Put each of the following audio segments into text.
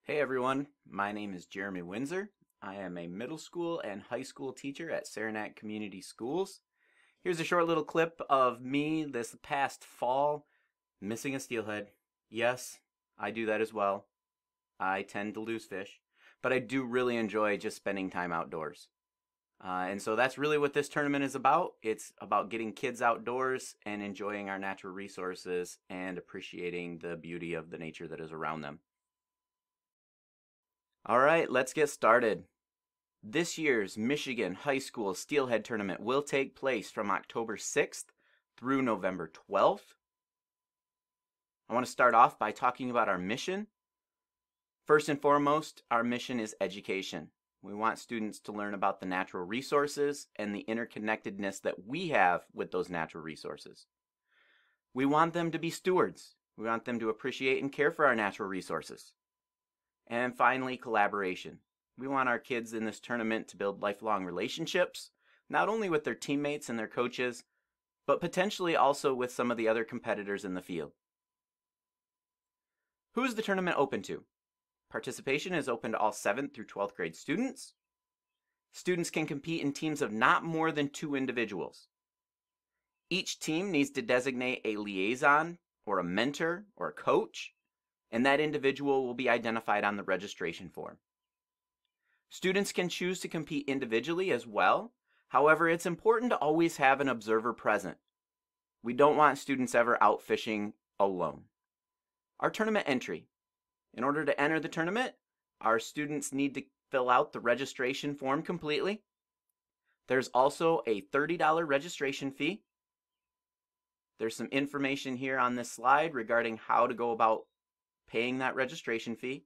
Hey everyone, my name is Jeremy Windsor. I am a middle school and high school teacher at Saranac Community Schools. Here's a short little clip of me this past fall missing a steelhead. Yes, I do that as well. I tend to lose fish, but I do really enjoy just spending time outdoors. And so that's really what this tournament is about. It's about getting kids outdoors and enjoying our natural resources and appreciating the beauty of the nature that is around them. All right, let's get started. This year's Michigan High School Steelhead Tournament will take place from October 6th through November 12th. I want to start off by talking about our mission. First and foremost, our mission is education. We want students to learn about the natural resources and the interconnectedness that we have with those natural resources. We want them to be stewards. We want them to appreciate and care for our natural resources. And finally, collaboration. We want our kids in this tournament to build lifelong relationships, not only with their teammates and their coaches, but potentially also with some of the other competitors in the field. Who is the tournament open to? Participation is open to all 7th through 12th grade students. Students can compete in teams of not more than 2 individuals. Each team needs to designate a liaison or a mentor or a coach, and that individual will be identified on the registration form. Students can choose to compete individually as well. However, it's important to always have an observer present. We don't want students ever out fishing alone. Our tournament entry. In order to enter the tournament, our students need to fill out the registration form completely. There's also a $30 registration fee. There's some information here on this slide regarding how to go about paying that registration fee.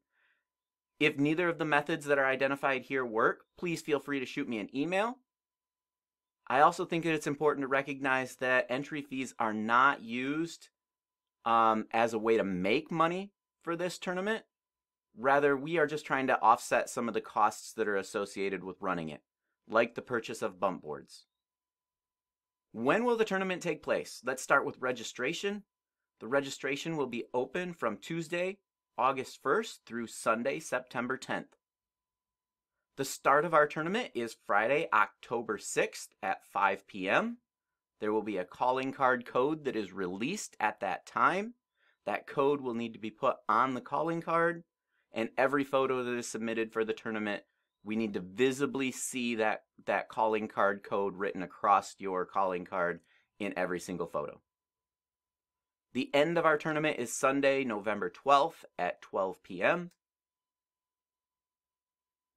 If neither of the methods that are identified here work, please feel free to shoot me an email. I also think that it's important to recognize that entry fees are not used as a way to make money for this tournament. Rather, we are just trying to offset some of the costs that are associated with running it, like the purchase of bump boards. When will the tournament take place? Let's start with registration. The registration will be open from Tuesday, August 1st through Sunday, September 10th. The start of our tournament is Friday, October 6th at 5 p.m. There will be a calling card code that is released at that time. That code will need to be put on the calling card, and every photo that is submitted for the tournament, we need to visibly see that calling card code written across your calling card in every single photo. The end of our tournament is Sunday, November 12th at 12 p.m.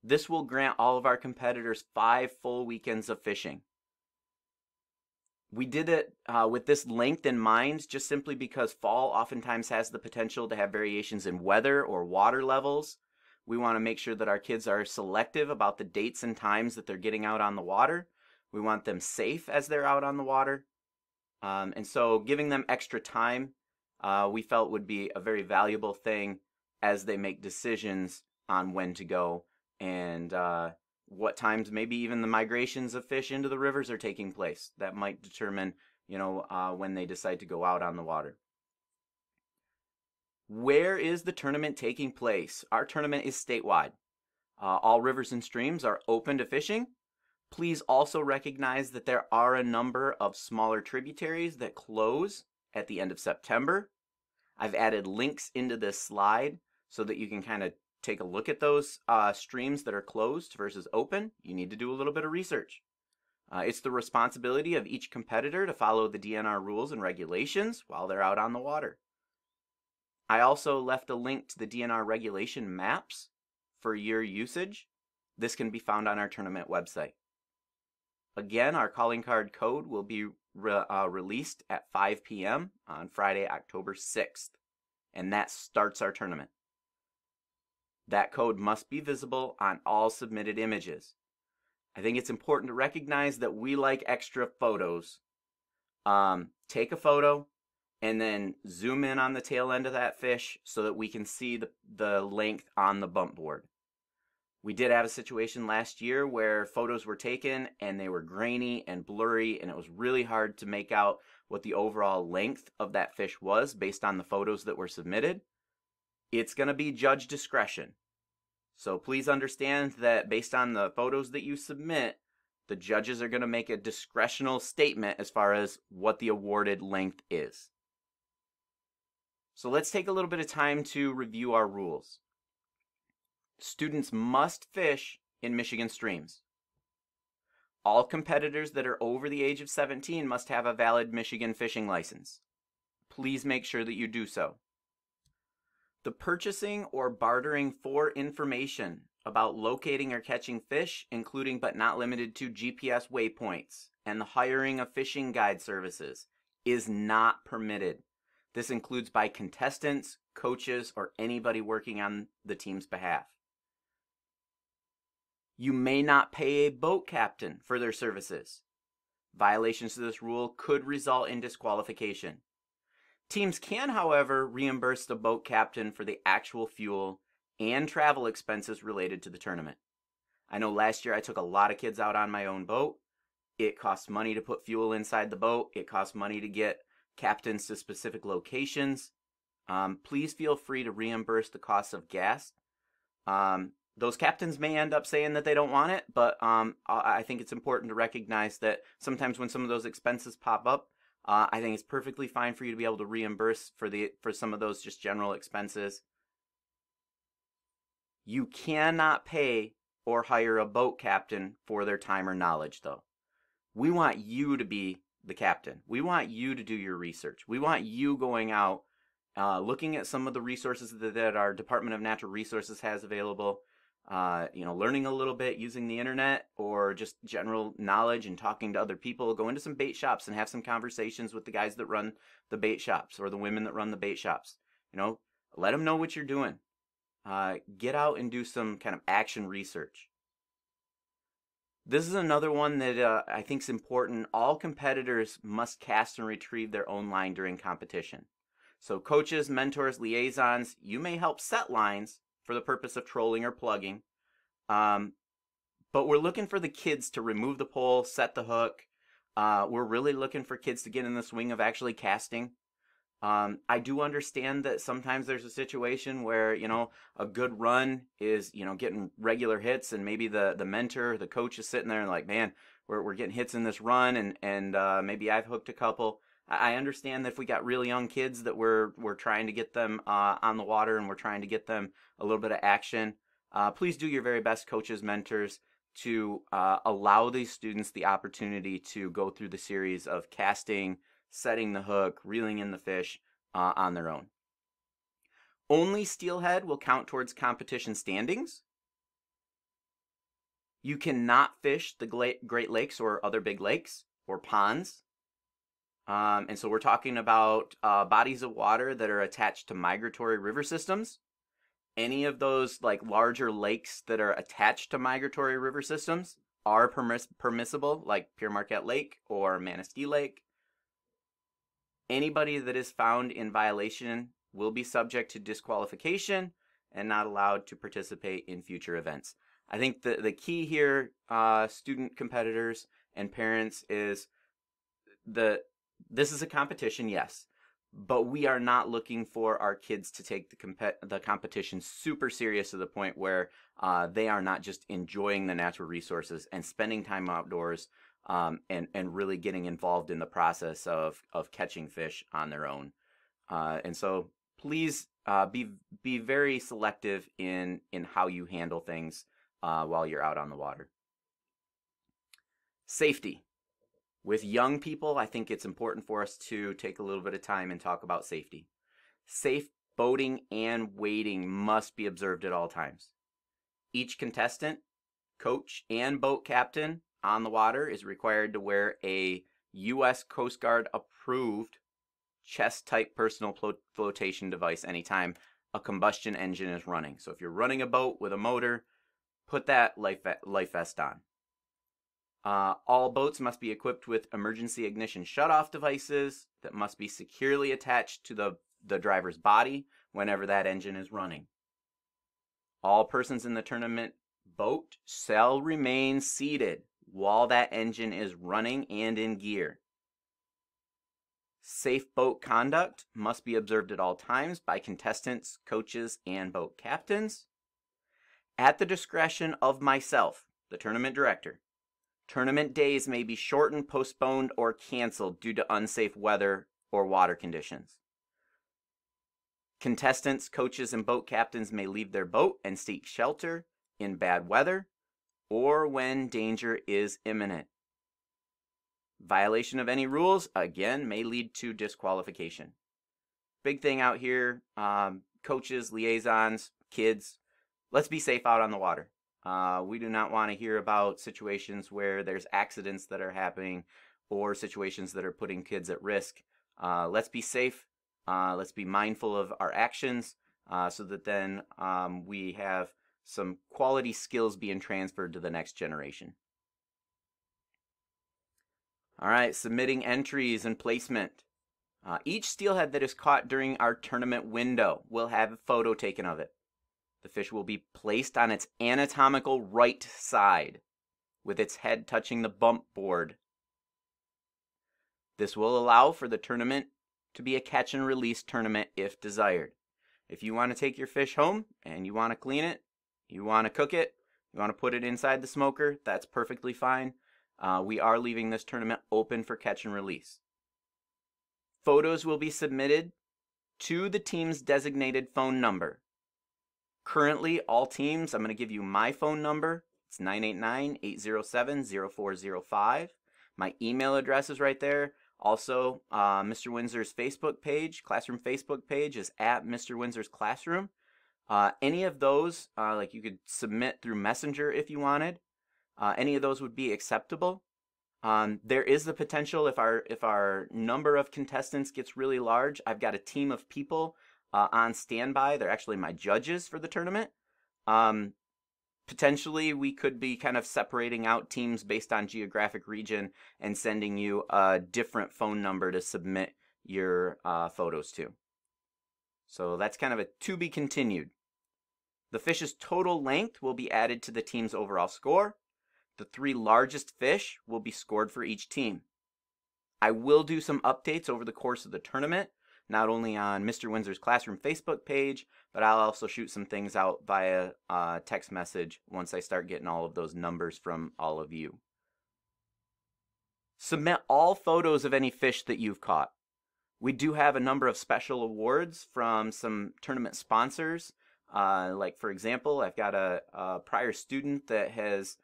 This will grant all of our competitors 5 full weekends of fishing. We did it with this length in mind just simply because fall oftentimes has the potential to have variations in weather or water levels. We want to make sure that our kids are selective about the dates and times that they're getting out on the water. We want them safe as they're out on the water. And so giving them extra time, we felt would be a very valuable thing as they make decisions on when to go and what times maybe even the migrations of fish into the rivers are taking place. That might determine, when they decide to go out on the water. Where is the tournament taking place? Our tournament is statewide. All rivers and streams are open to fishing. Please also recognize that there are a number of smaller tributaries that close at the end of September. I've added links into this slide so that you can kind of take a look at those streams that are closed versus open. You need to do a little bit of research. It's the responsibility of each competitor to follow the DNR rules and regulations while they're out on the water. I also left a link to the DNR regulation maps for your usage. This can be found on our tournament website. Again, our calling card code will be released at 5 p.m. on Friday, October 6th, and that starts our tournament. That code must be visible on all submitted images. I think it's important to recognize that we like extra photos. Take a photo and then zoom in on the tail end of that fish so that we can see the length on the bump board. We did have a situation last year where photos were taken and they were grainy and blurry, and it was really hard to make out what the overall length of that fish was based on the photos that were submitted. It's going to be judge discretion. So please understand that based on the photos that you submit, the judges are going to make a discretional statement as far as what the awarded length is. So let's take a little bit of time to review our rules. Students must fish in Michigan streams. All competitors that are over the age of 17 must have a valid Michigan fishing license. Please make sure that you do so. The purchasing or bartering for information about locating or catching fish, including but not limited to GPS waypoints and the hiring of fishing guide services, is not permitted. This includes by contestants, coaches, or anybody working on the team's behalf. You may not pay a boat captain for their services. Violations of this rule could result in disqualification. Teams can, however, reimburse the boat captain for the actual fuel and travel expenses related to the tournament. I know last year I took a lot of kids out on my own boat. It costs money to put fuel inside the boat. It costs money to get captains to specific locations. Please feel free to reimburse the cost of gas. Those captains may end up saying that they don't want it, but I think it's important to recognize that sometimes when some of those expenses pop up, I think it's perfectly fine for you to be able to reimburse for some of those just general expenses. You cannot pay or hire a boat captain for their time or knowledge, though. We want you to be the captain. We want you to do your research. We want you going out, looking at some of the resources that our Department of Natural Resources has available, learning a little bit using the internet or just general knowledge and talking to other people. Go into some bait shops and have some conversations with the guys that run the bait shops or the women that run the bait shops. Let them know what you're doing. Get out and do some kind of action research. This is another one that I think is important. All competitors must cast and retrieve their own line during competition. So coaches, mentors, liaisons, you may help set lines for the purpose of trolling or plugging. But we're looking for the kids to remove the pole, set the hook. We're really looking for kids to get in the swing of actually casting. I do understand that sometimes there's a situation where, a good run is, getting regular hits, and maybe the mentor, the coach is sitting there and like, man, we're getting hits in this run, and maybe I've hooked a couple. I understand that if we got really young kids that we're trying to get them on the water and we're trying to get them a little bit of action, please do your very best, coaches, mentors, to allow these students the opportunity to go through the series of casting, setting the hook, reeling in the fish on their own. Only steelhead will count towards competition standings. You cannot fish the Great Lakes or other big lakes or ponds. And so we're talking about bodies of water that are attached to migratory river systems. Any of those larger lakes that are attached to migratory river systems are permissible, like Pere Marquette Lake or Manistee Lake. Anybody that is found in violation will be subject to disqualification and not allowed to participate in future events. I think the key here, student competitors and parents, is this is a competition, yes, but we are not looking for our kids to take the competition super serious to the point where they are not just enjoying the natural resources and spending time outdoors and really getting involved in the process of catching fish on their own. And so please be very selective in how you handle things while you're out on the water. Safety. With young people, I think it's important for us to take a little bit of time and talk about safety. Safe boating and wading must be observed at all times. Each contestant, coach, and boat captain on the water is required to wear a U.S. Coast Guard approved chest-type personal flotation device anytime a combustion engine is running. So if you're running a boat with a motor, put that life vest on. All boats must be equipped with emergency ignition shutoff devices that must be securely attached to the driver's body whenever that engine is running. All persons in the tournament boat shall remain seated while that engine is running and in gear. Safe boat conduct must be observed at all times by contestants, coaches, and boat captains. At the discretion of myself, the tournament director, tournament days may be shortened, postponed, or canceled due to unsafe weather or water conditions. Contestants, coaches, and boat captains may leave their boat and seek shelter in bad weather or when danger is imminent. Violation of any rules, again, may lead to disqualification. Big thing out here, coaches, liaisons, kids, let's be safe out on the water. We do not want to hear about situations where there's accidents that are happening or situations that are putting kids at risk. Let's be safe. Let's be mindful of our actions so that then we have some quality skills being transferred to the next generation. All right, submitting entries and placement. Each steelhead that is caught during our tournament window will have a photo taken of it. The fish will be placed on its anatomical right side with its head touching the bump board. This will allow for the tournament to be a catch and release tournament if desired. If you want to take your fish home and you want to clean it, you want to cook it, you want to put it inside the smoker, that's perfectly fine. We are leaving this tournament open for catch and release. Photos will be submitted to the team's designated phone number. Currently, all teams, I'm going to give you my phone number. It's 989-807-0405. My email address is right there. Also, Mr. Windsor's Facebook page, classroom Facebook page is at Mr. Windsor's Classroom. Any of those, like you could submit through Messenger if you wanted. Any of those would be acceptable. There is the potential if our number of contestants gets really large, I've got a team of people on standby. They're actually my judges for the tournament. Potentially, we could be kind of separating out teams based on geographic region and sending you a different phone number to submit your photos to. So that's kind of a to be continued. The fish's total length will be added to the team's overall score. The 3 largest fish will be scored for each team. I will do some updates over the course of the tournament, not only on Mr. Windsor's Classroom Facebook page, but I'll also shoot some things out via text message once I start getting all of those numbers from all of you. Submit all photos of any fish that you've caught. We do have a number of special awards from some tournament sponsors. Like, for example, I've got a prior student that has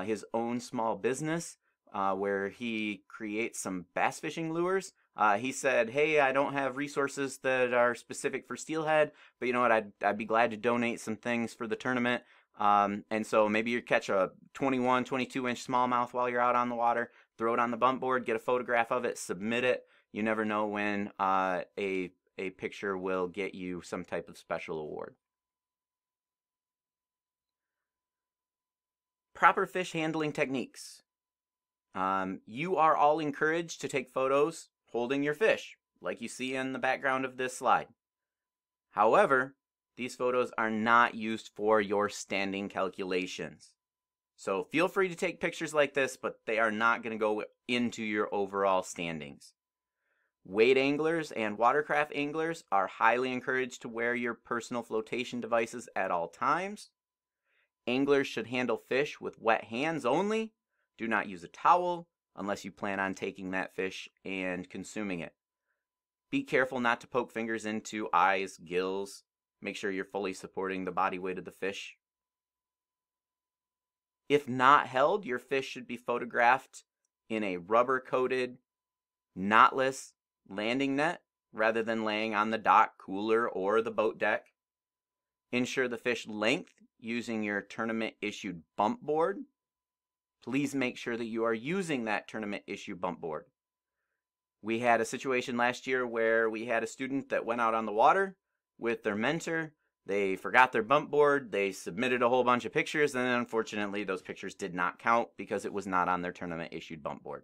his own small business where he creates some bass fishing lures. He said, hey, I don't have resources that are specific for steelhead, but you know what, I'd be glad to donate some things for the tournament. And so maybe you catch a 21, 22-inch smallmouth while you're out on the water, throw it on the bump board, get a photograph of it, submit it. You never know when a picture will get you some type of special award. Proper fish handling techniques. You are all encouraged to take photos holding your fish, like you see in the background of this slide. However, these photos are not used for your standing calculations. So feel free to take pictures like this, but they are not going to go into your overall standings. Wade anglers and watercraft anglers are highly encouraged to wear your personal flotation devices at all times. Anglers should handle fish with wet hands only. Do not use a towel unless you plan on taking that fish and consuming it. Be careful not to poke fingers into eyes, gills. Make sure you're fully supporting the body weight of the fish. If not held, your fish should be photographed in a rubber-coated, knotless landing net rather than laying on the dock, cooler, or the boat deck. Ensure the fish length using your tournament-issued bump board. Please make sure that you are using that tournament-issued bump board. We had a situation last year where we had a student that went out on the water with their mentor. They forgot their bump board. They submitted a whole bunch of pictures, and then unfortunately those pictures did not count because it was not on their tournament-issued bump board.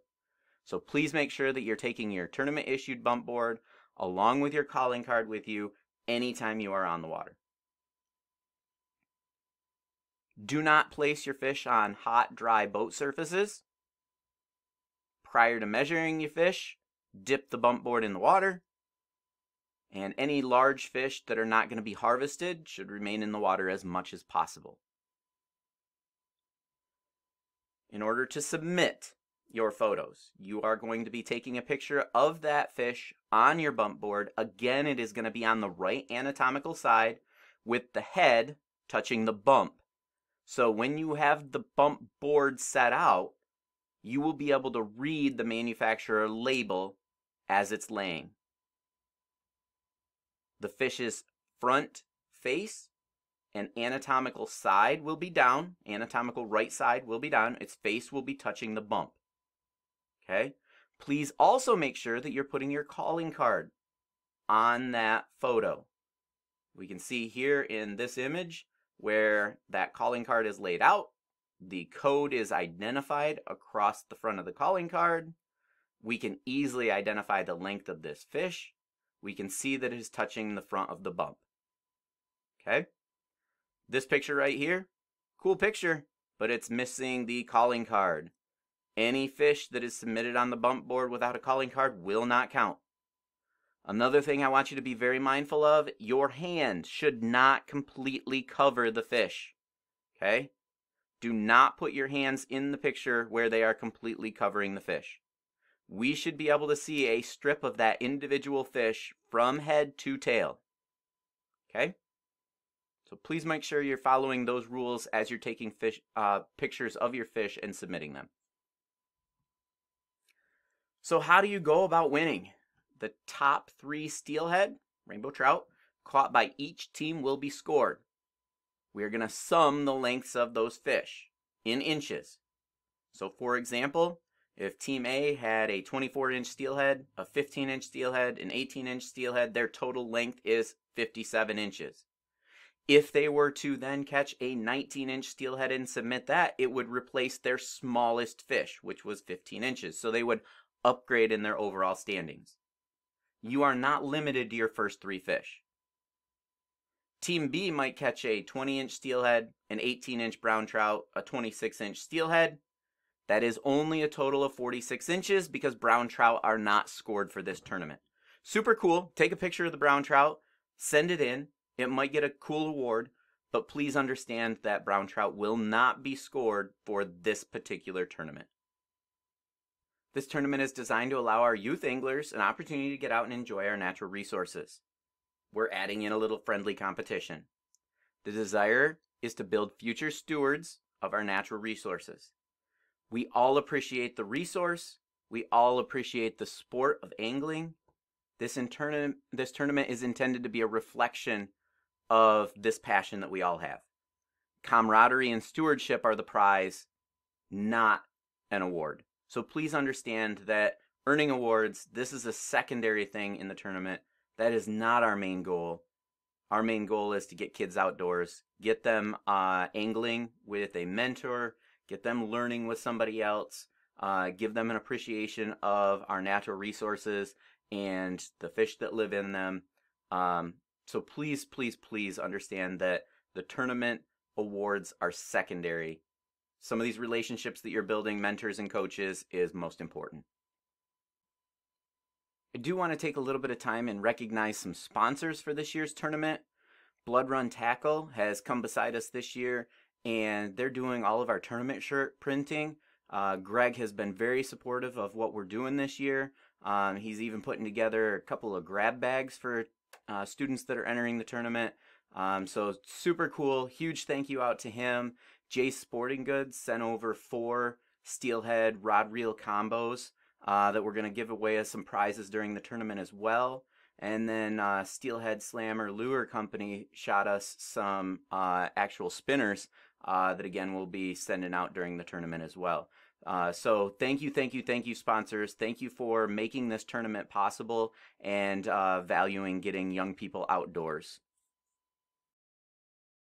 So please make sure that you're taking your tournament-issued bump board along with your calling card with you anytime you are on the water. Do not place your fish on hot, dry boat surfaces. Prior to measuring your fish, dip the bump board in the water. And any large fish that are not going to be harvested should remain in the water as much as possible. in order to submit your photos, you are going to be taking a picture of that fish on your bump board. Again, it is going to be on the right anatomical side with the head touching the bump. So when you have the bump board set out, you will be able to read the manufacturer label as it's laying. The fish's front face and anatomical side will be down. Anatomical right side will be down. Its face will be touching the bump. Okay? Please also make sure that you're putting your calling card on that photo. We can see here in this image where that calling card is laid out. The code is identified across the front of the calling card. We can easily identify the length of this fish. We can see that it is touching the front of the bump. Okay? This picture right here, cool picture, but it's missing the calling card. Any fish that is submitted on the bump board without a calling card will not count. Another thing I want you to be very mindful of, your hand should not completely cover the fish. Okay? Do not put your hands in the picture where they are completely covering the fish. We should be able to see a strip of that individual fish from head to tail. Okay? So please make sure you're following those rules as you're taking pictures of your fish and submitting them. So how do you go about winning? The top 3 steelhead, rainbow trout, caught by each team will be scored. We are going to sum the lengths of those fish in inches. So for example, if Team A had a 24-inch steelhead, a 15-inch steelhead, an 18-inch steelhead, their total length is 57 inches. If they were to then catch a 19-inch steelhead and submit that, it would replace their smallest fish, which was 15 inches. So they would upgrade in their overall standings. You are not limited to your first 3 fish. Team B might catch a 20-inch steelhead, an 18-inch brown trout, a 26-inch steelhead. That is only a total of 46 inches because brown trout are not scored for this tournament. Super cool. Take a picture of the brown trout, send it in. It might get a cool award, but please understand that brown trout will not be scored for this particular tournament. This tournament is designed to allow our youth anglers an opportunity to get out and enjoy our natural resources. We're adding in a little friendly competition. The desire is to build future stewards of our natural resources. We all appreciate the resource. We all appreciate the sport of angling. This tournament is intended to be a reflection of this passion that we all have. Camaraderie and stewardship are the prize, not an award. So please understand that earning awards, this is a secondary thing in the tournament. That is not our main goal. Our main goal is to get kids outdoors, get them angling with a mentor, get them learning with somebody else, give them an appreciation of our natural resources and the fish that live in them. So please, please, please understand that the tournament awards are secondary. Some of these relationships that you're building, mentors and coaches, is most important. I do want to take a little bit of time and recognize some sponsors for this year's tournament. Blood Run Tackle has come beside us this year, and they're doing all of our tournament shirt printing. Greg has been very supportive of what we're doing this year. He's even putting together a couple of grab bags for students that are entering the tournament. So super cool. Huge thank you out to him. Jay's Sporting Goods sent over 4 Steelhead rod reel combos that we're going to give away as some prizes during the tournament as well. And then Steelhead Slammer Lure Company shot us some actual spinners that again we'll be sending out during the tournament as well. So thank you sponsors. Thank you for making this tournament possible and valuing getting young people outdoors.